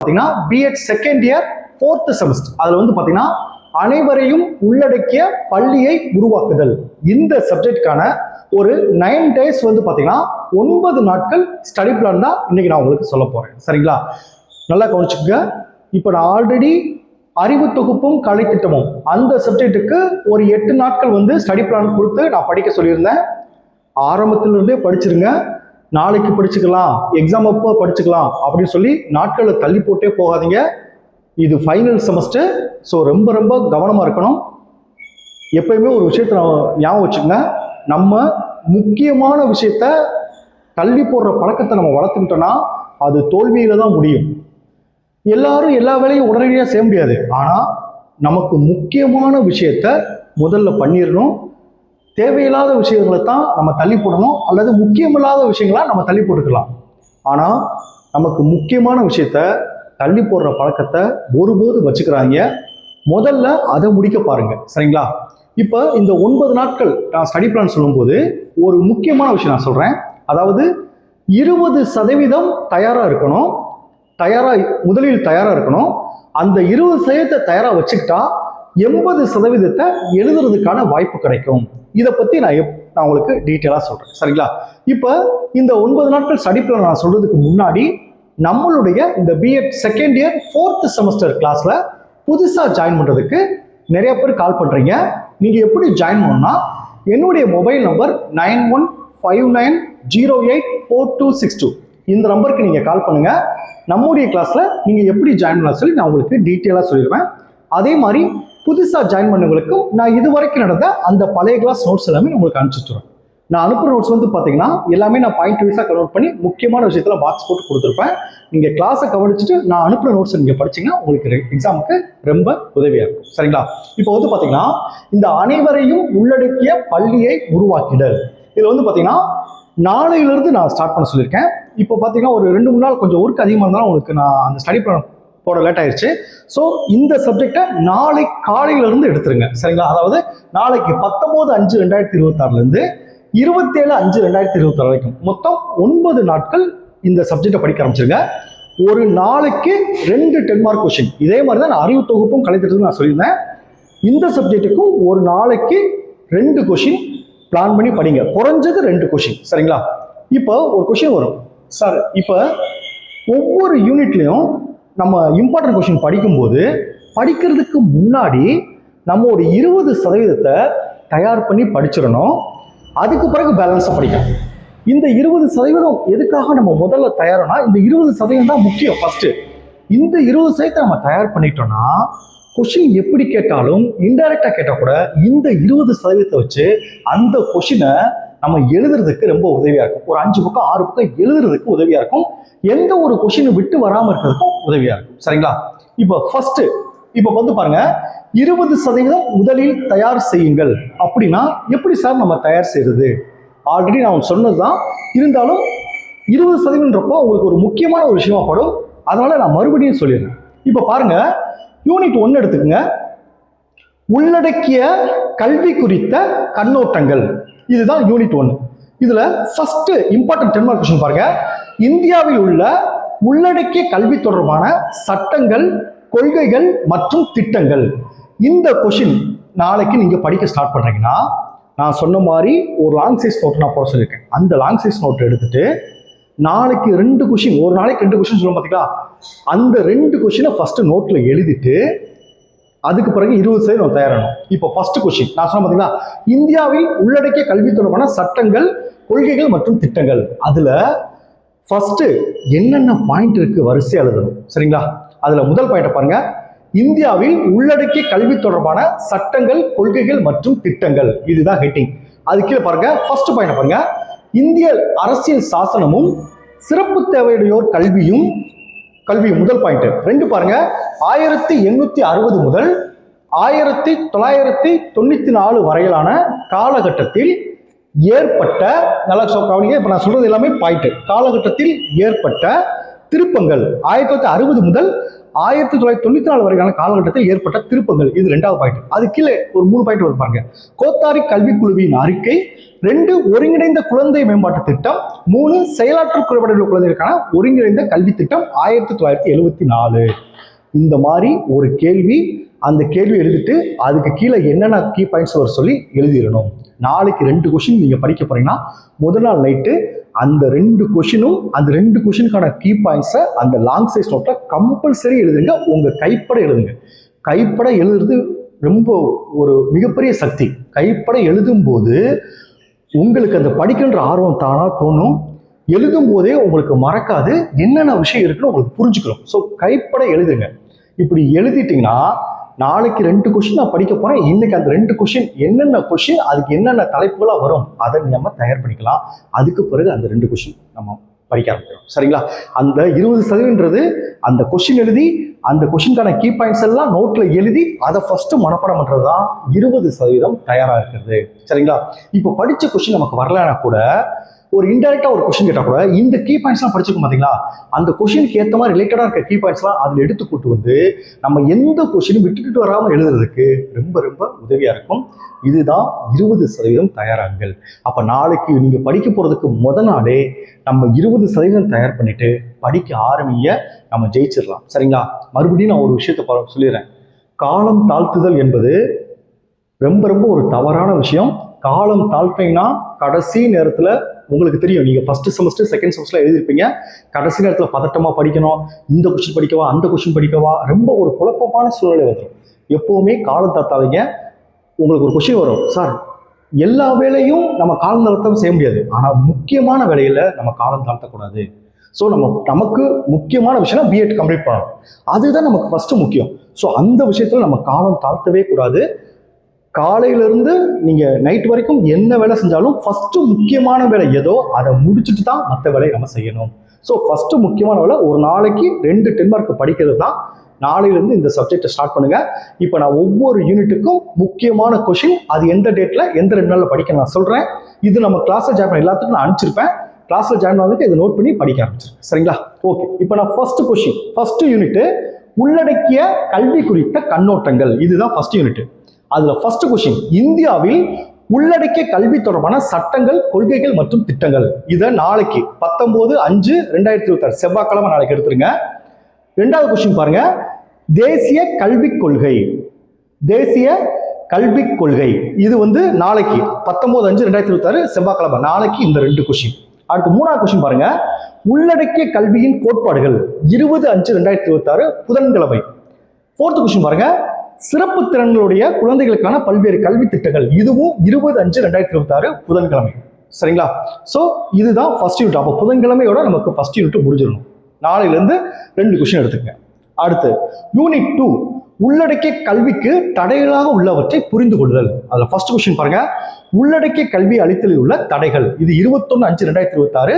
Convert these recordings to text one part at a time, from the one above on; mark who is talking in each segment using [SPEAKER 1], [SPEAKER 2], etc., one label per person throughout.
[SPEAKER 1] பார்த்தீங்கன்னா BEd second year 4th semester. அதில் வந்து பார்த்தீங்கன்னா அனைவரையும் உள்ளடக்கிய பள்ளியை உருவாக்குதல் இந்த சப்ஜெக்டுக்கான ஒரு 9 days வந்து பார்த்தீங்கன்னா 9 நாட்கள் ஸ்டடி பிளான் தான் இன்னைக்கு நான் உங்களுக்கு சொல்ல போறேன். சரிங்களா? நல்லா கவனிச்சுக்கங்க. இப்போ நான் ஆல்ரெடி அறிவு தொகுப்பும் கலை திட்டமும் அந்த சப்ஜெக்டுக்கு ஒரு 8 நாட்கள் வந்து ஸ்டடி பிளான் கொடுத்து நான் படிக்க சொல்லியிருந்தேன். ஆரம்பத்திலிருந்தே படிச்சிருங்க. நாளைக்கு படிச்சுக்கலாம், எக்ஸாம் அப்போ படிச்சுக்கலாம் அப்படின்னு சொல்லி நாட்களை தள்ளி போட்டே போகாதீங்க. இது ஃபைனல் செமஸ்டர். ஸோ ரொம்ப ரொம்ப கவனமாக இருக்கணும். எப்பயுமே ஒரு விஷயத்தை ஞாபகம் வச்சுக்கோங்க, நம்ம முக்கியமான விஷயத்த தள்ளி போடுற பழக்கத்தை நம்ம வளர்த்துக்கிட்டோம்னா அது தோல்வியில தான் முடியும். எல்லாரும் எல்லா வேலையும் உடனடியாக செய்ய முடியாது. ஆனால் நமக்கு முக்கியமான விஷயத்த முதல்ல பண்ணிடணும். தேவையில்லாத விஷயங்களை தான் நம்ம தள்ளி போடணும், அல்லது முக்கியமில்லாத விஷயங்களா நம்ம தள்ளி போட்டுக்கலாம். ஆனால் நமக்கு முக்கியமான விஷயத்த தள்ளி போடுற பழக்கத்தை ஒருபோது வச்சுக்கிறாங்க. முதல்ல அதை முடிக்க பாருங்க. சரிங்களா? இப்போ இந்த 9 நாட்கள் நான் ஸ்டடி பிளான் சொல்லும்போது ஒரு முக்கியமான விஷயம் நான் சொல்றேன். அதாவது 20% தயாரா இருக்கணும். முதலில் தயாரா இருக்கணும். அந்த 20% தயாரா வச்சுக்கிட்டா 80% எழுதுறதுக்கான வாய்ப்பு கிடைக்கும். இதை பத்தி நான் உங்களுக்கு டீட்டெயிலா சொல்றேன். சரிங்களா? இப்போ இந்த 9 நாட்கள் ஸ்டடி பிளான் நான் சொல்றதுக்கு முன்னாடி நம்மளுடைய இந்த BEd second year 4th semester கிளாஸ்ல புதுசா ஜாயின் பண்றதுக்கு நிறைய பேர் கால் பண்றீங்க. நீங்க எப்படி ஜாயின் பண்ணணும்னா என்னுடைய மொபைல் நம்பர் 9159084262 இந்த நம்பருக்கு நீங்க கால் பண்ணுங்க. நம்முடைய கிளாஸ்ல நீங்க எப்படி ஜாயின் பண்ணலாம் சொல்லி நான் உங்களுக்கு டீட்டெயிலா சொல்லிடுவேன். அதே மாதிரி புதுசாக ஜாயின் பண்ணவங்களுக்கும் நான் இது வரைக்கும் நடந்த அந்த பழைய கிளாஸ் நோட்ஸ் எல்லாமே உங்களுக்கு அனுப்பிச்சுருவேன். நான் அனுப்புகிற நோட்ஸ் வந்து பார்த்தீங்கன்னா எல்லாமே நான் பாயிண்ட் வைஸாக கன்வெர்ட் பண்ணி முக்கியமான விஷயத்தில் பாக்ஸ் போட்டு கொடுத்துருப்பேன். நீங்கள் கிளாஸை கவனிச்சுட்டு நான் அனுப்புகிற நோட்ஸை நீங்கள் படிச்சிங்கன்னா உங்களுக்கு எக்ஸாமுக்கு ரொம்ப உதவியாக இருக்கும். சரிங்களா? இப்போ வந்து பார்த்தீங்கன்னா இந்த அனைவரையும் உள்ளடக்கிய பள்ளியை உருவாக்கிடல் இதில் வந்து பார்த்தீங்கன்னா நாளையிலிருந்து நான் ஸ்டார்ட் பண்ண சொல்லியிருக்கேன். இப்போ பார்த்தீங்கன்னா ஒரு 2-3 நாள் கொஞ்சம் ஒர்க் அதிகமாக இருந்தாலும் உங்களுக்கு நான் அந்த ஸ்டடி பிளான் போட லேட் ஆயிடுச்சு. ஸோ இந்த சப்ஜெக்டை நாளை காலையிலிருந்து எடுத்துருங்க. சரிங்களா? அதாவது நாளைக்கு 19/5/2026 27/5/2026 வரைக்கும் மொத்தம் 9 நாட்கள் இந்த சப்ஜெக்டை படிக்க ஆரம்பிச்சிருங்க. ஒரு நாளைக்கு 2 10 மார்க் கொஸ்டின். இதே மாதிரி தான் நான் அறிவு தொகுப்பும் கலை திட்டத்துக்கும் நான் சொல்லியிருந்தேன். இந்த சப்ஜெக்ட்டுக்கும் ஒரு நாளைக்கு 2 கொஸ்டின் பிளான் பண்ணி படிங்க. குறைஞ்சது 2 கொஸ்டின். சரிங்களா? இப்போ ஒரு கொஸ்டின் வரும், சார் இப்போ ஒவ்வொரு யூனிட்லையும் நம்ம இம்பார்ட்டன்ட் கொஸ்டின் படிக்கும்போது படிக்கிறதுக்கு முன்னாடி நம்ம ஒரு 20% தயார் பண்ணி படிச்சிடணும். அதுக்கு பிறகு பேலன்ஸாக படிக்கணும். இந்த 20% எதுக்காக நம்ம முதல்ல தயார்னா இந்த 20% தான் முக்கியம். ஃபர்ஸ்ட் இந்த 20% நம்ம தயார் பண்ணிட்டோம்னா கொஸ்டின் எப்படி கேட்டாலும் இன்டைரக்டா கேட்டால் கூட இந்த 20% வச்சு அந்த கொஸ்டினை நம்ம எழுதுறதுக்கு ரொம்ப உதவியா இருக்கும். ஒரு 5 பக்கம் 6 பக்கம் எழுதுறதுக்கு உதவியா இருக்கும். எந்த ஒரு கொஸ்டினை விட்டு வராம இருக்கிறதுக்கும் உதவியா இருக்கும். சரிங்களா? இப்போ வந்து பாருங்க, 20% முதலில் தயார் செய்யுங்கள் அப்படின்னா எப்படி சார் நம்ம தயார் செய்யறது? ஆல்ரெடி நான் சொன்னதுதான், இருந்தாலும் 20%ன்றப்போ உங்களுக்கு ஒரு முக்கியமான ஒரு விஷயமா படும். அதனால நான் மறுபடியும் சொல்லிடுறேன். இப்போ பாருங்க, யூனிட் 1 எடுத்துக்கங்க. உள்ளடக்கிய கல்வி குறித்த கண்ணோட்டங்கள். இதுதான் யூனிட் 1. இதுல ஃபர்ஸ்ட் இம்பார்ட்டன்ட் 10 மார்க் கொஸ்டின் பாருங்க. இந்தியாவில் உள்ள உள்ளடக்கிய கல்வி தொடர்பான சட்டங்கள், கொள்கைகள் மற்றும் திட்டங்கள். இந்த கொஸ்டின் நாளைக்கு நீங்க படிக்க ஸ்டார்ட் பண்றீங்கன்னா நான் சொன்ன மாதிரி ஒரு லாங் சைஸ் நோட் நான் போட சொல்லியிருக்கேன். அந்த லாங் சைஸ் நோட் எடுத்துட்டு நாளைக்கு 2 கொஸ்டின், ஒரு நாளைக்கு 2 கொஸ்டின் சொல்லுவோம் பார்த்தீங்களா, அந்த 2 கொஸ்டினை ஃபர்ஸ்ட் நோட்ல எழுதிட்டு அதுக்கு பிறகு 20% தயாராகணும். இப்போ ஃபர்ஸ்ட் கொஸ்டின் நான் சொன்ன பார்த்தீங்களா, இந்தியாவில் உள்ளடக்கிய கல்வி தொடர்பான சட்டங்கள், கொள்கைகள் மற்றும் திட்டங்கள். அதுல ஃபர்ஸ்ட் என்னென்ன பாயிண்ட் இருக்கு வரிசை எழுதணும். சரிங்களா? அதுல முதல் பாயிண்ட் பாருங்க, இந்தியாவில் உள்ளடக்கிய கல்வி தொடர்பான சட்டங்கள், கொள்கைகள் மற்றும் திட்டங்கள். இதுதான் ஹெட்டிங். அது கீழே பாருங்க, ஃபர்ஸ்ட் பாயிண்ட் பாருங்க, இந்திய அரசியல் சாசனமும் சிறப்பு தேவையுடையோர் கல்வியும் முதல் பாயிண்ட். 2 பாருங்க, 1860 முதல் 1994 வரையிலான காலகட்டத்தில் ஏற்பட்ட, நல்லா கவனிங்க, இப்ப நான் சொல்றது எல்லாமே பாயிண்ட், காலகட்டத்தில் ஏற்பட்ட திருப்பங்கள் 1960 முதல் 1994 வரைக்கான காலகட்டத்தில் ஏற்பட்ட திருப்பங்கள், இது 2வது பாயிண்ட். அது கீழே ஒரு 3 பாயிண்ட் வந்து பாருங்க. கோத்தாரி கல்விக்குழுவின் அறிக்கை, 2 ஒருங்கிணைந்த குழந்தை மேம்பாட்டு திட்டம், 3 செயலாற்றல் குறைபாடுள்ள குழந்தைகளுக்கான ஒருங்கிணைந்த கல்வி திட்டம் 1974. இந்த மாதிரி ஒரு கேள்வி, அந்த கேள்வி எழுதிட்டு அதுக்கு கீழே என்னென்ன கீ பாயிண்ட்ஸ் வர சொல்லி எழுதிடணும். நாளைக்கு 2 கொஸ்டின் நீங்க படிக்க போறீங்கன்னா முதல் நாள் நைட்டு அந்த 2 கொஸ்டினும் அந்த 2 கொஸ்டினுக்கான கீ பாயிண்ட்ஸை அந்த லாங் சைஸ் நோட்ல கம்பல்சரி எழுதுங்க. உங்க கைப்பட எழுதுங்க. கைப்பட எழுதுறது ரொம்ப ஒரு மிகப்பெரிய சக்தி. கைப்பட எழுதும் போது உங்களுக்கு அந்த படிக்கின்ற ஆர்வம் தானா தோணும். எழுதும் போதே உங்களுக்கு மறக்காது, என்னென்ன விஷயம் இருக்குன்னு உங்களுக்கு புரிஞ்சுக்கணும். ஸோ கைப்பட எழுதுங்க. இப்படி எழுதிட்டீங்கன்னா நாளைக்கு 2 கொஸ்டின் நான் படிக்க போறேன். இன்னைக்கு அந்த 2 கொஸ்டின் என்னென்ன கொஸ்டின், அதுக்கு என்னென்ன தலைப்புகளா வரும், அதை நம்ம தயார் பண்ணிக்கலாம். அதுக்கு பிறகு அந்த 2 கொஸ்டின் நம்ம படிக்க ஆரம்பிக்கிறோம். சரிங்களா? அந்த 20% அந்த கொஸ்டின் எழுதி அந்த கொஸ்டினுக்கான கீ பாயிண்ட்ஸ் எல்லாம் நோட்ல எழுதி அதை ஃபர்ஸ்ட் மனப்பாடம் பண்றது தான் 20% தயாரா இருக்கிறது. சரிங்களா? இப்போ படிச்ச கொஸ்டின் நமக்கு வரலன்னா கூட ஒரு இன்டெரக்டா ஒரு கொஸ்டின் கேட்டா கூட இந்த கீ பாயிண்ட்ஸ்லாம் படிச்சுக்கும் பாத்தீங்களா, அந்த கொஸ்டினுக்கு ஏற்ற மாதிரி ரிலேட்டடா இருக்க கீ பாயிண்ட்ஸ்லாம் அதில் எடுத்து கூட்டு வந்து நம்ம எந்த கொஸ்டினும் விட்டுட்டு வராம எழுதுறதுக்கு ரொம்ப ரொம்ப உதவியா இருக்கும். இதுதான் 20% தயாராகுங்கள். அப்ப நாளைக்கு நீங்க படிக்க போறதுக்கு முத நாளே நம்ம 20% தயார் பண்ணிட்டு படிக்க ஆரம்பிங்க. நம்ம ஜெயிச்சிடலாம். சரிங்களா? மறுபடியும் நான் ஒரு விஷயத்தை சொல்லிடுறேன். காலம் தாழ்த்துதல் என்பது ரொம்ப ரொம்ப ஒரு தவறான விஷயம். காலம் தாழ்த்தினா கடைசி நேரத்துல உங்களுக்கு தெரியும், நீங்க ஃபர்ஸ்ட் செமஸ்டர் செகண்ட் செமஸ்டர்ல எழுதிருப்பீங்க. கடைசி நேரத்துல பதட்டமா படிக்கணும், இந்த கொஸ்டின் படிக்கவா அந்த கொஸ்டின் படிக்கவா, ரொம்ப ஒரு குழப்பமான சூழ்நிலை வந்துடும். எப்பவுமே காலம் தாத்தாதீங்க. உங்களுக்கு ஒரு கொஸ்டின் வரும், சார் எல்லா வேலையும் நம்ம காலம் தாழ்த்த செய்ய முடியாது, ஆனா முக்கியமான வேலையில நம்ம காலம் தாழ்த்தக்கூடாது. ஸோ நமக்கு முக்கியமான விஷயம் பிஎட் கம்ப்ளீட் பண்ணணும், அதுதான் நமக்கு ஃபர்ஸ்ட் முக்கியம். ஸோ அந்த விஷயத்துல நம்ம காலம் தாழ்த்தவே கூடாது. காலையிலிருந்து நீங்க நைட் வரைக்கும் என்ன வேலை செஞ்சாலும் ஃபர்ஸ்ட் முக்கியமான வேலை ஏதோ அதை முடிச்சுட்டு தான் மற்ற வேலையை நம்ம செய்யணும். ஸோ ஃபர்ஸ்ட் முக்கியமான வேலை ஒரு நாளைக்கு 2 10 மார்க் படிக்கிறது தான். நாளையிலிருந்து இந்த சப்ஜெக்டை ஸ்டார்ட் பண்ணுங்க. இப்போ நான் ஒவ்வொரு யூனிட்டுக்கும் முக்கியமான கொஸ்டின் அது எந்த டேட்ல எந்த 2 நாள்ல படிக்க நான் சொல்றேன். இது நம்ம கிளாஸ்ல ஜாயின் பண்ண எல்லாத்துக்கும் நான் அனுப்பிச்சிருப்பேன். கிளாஸ்ல ஜாயின் பண்ணதுக்கு இதை நோட் பண்ணி படிக்க ஆரம்பிச்சிருக்கேன். சரிங்களா? ஓகே, இப்போ நான் ஃபர்ஸ்ட் கொஸ்டின், ஃபர்ஸ்ட் யூனிட் உள்ளடக்கிய கல்வி குறித்த கண்ணோட்டங்கள். இதுதான் ஃபர்ஸ்ட் யூனிட். அதுல ஃபர்ஸ்ட் கொஸ்டின், இந்தியாவில் உள்ளடக்கிய கல்வி தொடர்பான சட்டங்கள், கொள்கைகள் மற்றும் திட்டங்கள். இதை நாளைக்கு 19/5/2026 செவ்வாய்க்கிழமை நாளைக்கு எடுத்துருங்க. 2வது கொஸ்டின் பாருங்க, தேசிய கல்விக் கொள்கை. தேசிய கல்விக் கொள்கை இது நாளைக்கு 19/5/2026 செவ்வாய்க்கிழமை நாளைக்கு இந்த 2 கொஸ்டின். அடுத்து 3வது கொஸ்டின் பாருங்க, உள்ளடக்கிய கல்வியின் கோட்பாடுகள் 20/5/2026 புதன்கிழமை. 4th கொஸ்டின் பாருங்க, சிறப்பு திறன்களுடைய குழந்தைகளுக்கான பல்வேறு கல்வி திட்டங்கள். இதுவும் 20/5/2026 புதன்கிழமை. சரிங்களா? ஸோ இதுதான் ஃபர்ஸ்ட் யூனிட். அப்போ புதன்கிழமையோட நமக்கு ஃபர்ஸ்ட் யூனிட் முடிஞ்சிடணும். நாளையிலேருந்து 2 கொஸ்டின் எடுத்துக்கங்க. அடுத்து யூனிட் 2, உள்ளடக்கிய கல்விக்கு தடைகளாக உள்ளவற்றை புரிந்து கொள்ளுதல். அதுல ஃபர்ஸ்ட் கொஸ்டின் பாருங்க, உள்ளடக்கிய கல்வி அளித்தலில் உள்ள தடைகள். இது 21/5/2026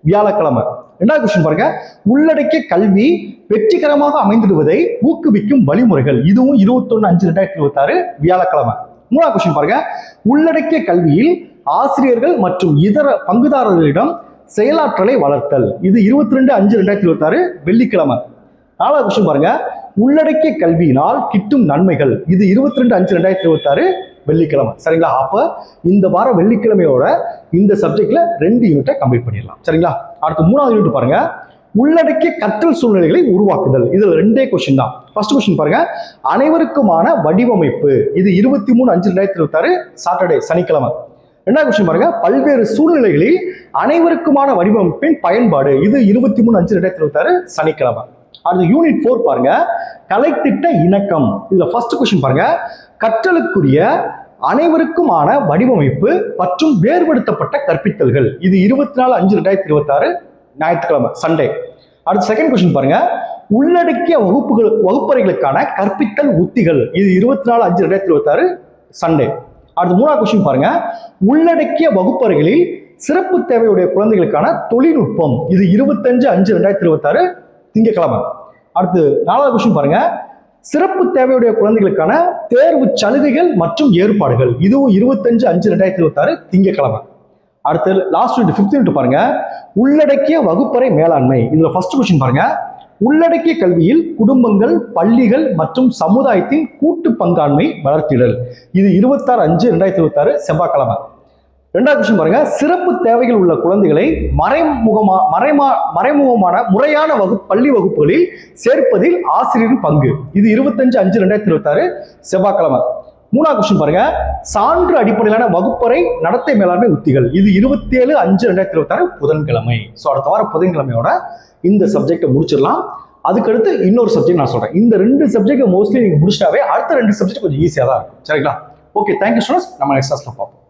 [SPEAKER 1] வியாழக்கிழமை. 2வது கொஸ்டின் பாருங்க, உள்ளடக்கிய கல்வி வெற்றிகரமாக அமைந்திடுவதை ஊக்குவிக்கும் வழிமுறைகள். இதுவும் 21/5/2026 வியாழக்கிழமை. 3வது கொஸ்டின் பாருங்க, உள்ளடக்கிய கல்வியில் ஆசிரியர்கள் மற்றும் இதர பங்குதாரர்களிடம் செயலாற்றலை வளர்த்தல். இது 22/5/2026 வெள்ளிக்கிழமை. 4வது கொஸ்டின் பாருங்க, உள்ளடக்கிய கல்வியினால் கிட்டும் நன்மைகள். இது 22/5/2026 வெள்ளிக்கிழமை. சரிங்களா? அப்ப இந்த வார வெள்ளிக்கிழமையோட இந்த சப்ஜெக்ட்ல 2 யூனிட்டை கம்ப்ளீட் பண்ணிடலாம். சரிங்களா? அடுத்து 3வது யூனிட் பாருங்க, உள்ளடக்கிய கற்றல் சூழ்நிலைகளை உருவாக்குதல். இதுல 2 கொஸ்டின் தான். ஃபர்ஸ்ட் கொஸ்டின் பாருங்க, அனைவருக்குமான வடிவமைப்பு. இது 23/5/2026 சாட்டர்டே சனிக்கிழமை. 2வது கொஸ்டின் பாருங்க, பல்வேறு சூழ்நிலைகளில் அனைவருக்குமான வடிவமைப்பின் பயன்பாடு. இது 23/5/2026 சனிக்கிழமை. அடுத்து யூனிட் 4 பாருங்க, கலைத்திட்ட இணக்கம். இதுல ஃபர்ஸ்ட் கொஸ்டின் பாருங்க, கற்றலுக்குரிய அனைவருக்குமான வடிவமைப்பு மற்றும் வேறுபடுத்தப்பட்ட கற்பித்தல்கள். இது 24/5/2026 ஞாயிற்றுக்கிழமை சண்டே. அடுத்து செகண்ட் கொஸ்டின் பாருங்க, உள்ளடக்கிய வகுப்பறைகளுக்கான கற்பித்தல் உத்திகள். இது 24/5/2026 சண்டே. அடுத்து 3வது கொஸ்டின் பாருங்க, உள்ளடக்கிய வகுப்பறைகளில் சிறப்பு தேவையுடைய குழந்தைகளுக்கான தொழில்நுட்பம். இது 25/5/2026 திங்கட்கிழமை. அடுத்து 4வது கொஸ்டின் பாருங்க, சிறப்பு தேவையுடைய குழந்தைகளுக்கான தேர்வு சலுகைகள் மற்றும் ஏற்பாடுகள். இதுவும் 25/5/2026 திங்கட்கிழமை. அடுத்து லாஸ்ட் யூனிட் 5th யூனிட் பாருங்க, உள்ளடக்கிய வகுப்பறை மேலாண்மை. இதுல ஃபர்ஸ்ட் கொஸ்டின் பாருங்க, உள்ளடக்கிய கல்வியில் குடும்பங்கள், பள்ளிகள் மற்றும் சமுதாயத்தின் கூட்டு பங்காண்மை வளர்த்திடல். இது 26/5/2026 செவ்வாய்க்கிழமை. ரெண்டாவது கொஸ்டின் பாருங்க, சிறப்பு தேவைகள் உள்ள குழந்தைகளை மறைமுகமான முறையான பள்ளி வகுப்புகளில் சேர்ப்பதில் ஆசிரியரின் பங்கு. இது 25/5/2026 செவ்வாய்க்கிழமை. மூணாவது கொஸ்டின் பாருங்க, சான்று அடிப்படையிலான வகுப்பறை நடத்தை மேலாண்மை உத்திகள். இது 27/5/2026 புதன்கிழமை. ஸோ அடுத்த வாரம் புதன்கிழமையோட இந்த சப்ஜெக்டை முடிச்சிடலாம். அதுக்கடுத்து இன்னொரு சப்ஜெக்ட் நான் சொல்றேன். இந்த 2 சப்ஜெக்ட் மோஸ்ட்லி நீங்க முடிச்சிட்டாவே அடுத்த 2 சப்ஜெக்ட் கொஞ்சம் ஈஸியாக தான் இருக்கும். சரிங்களா? Okay, thank you students. நம்ம நெக்ஸ்ட் கிளாஸ்ல பார்ப்போம்.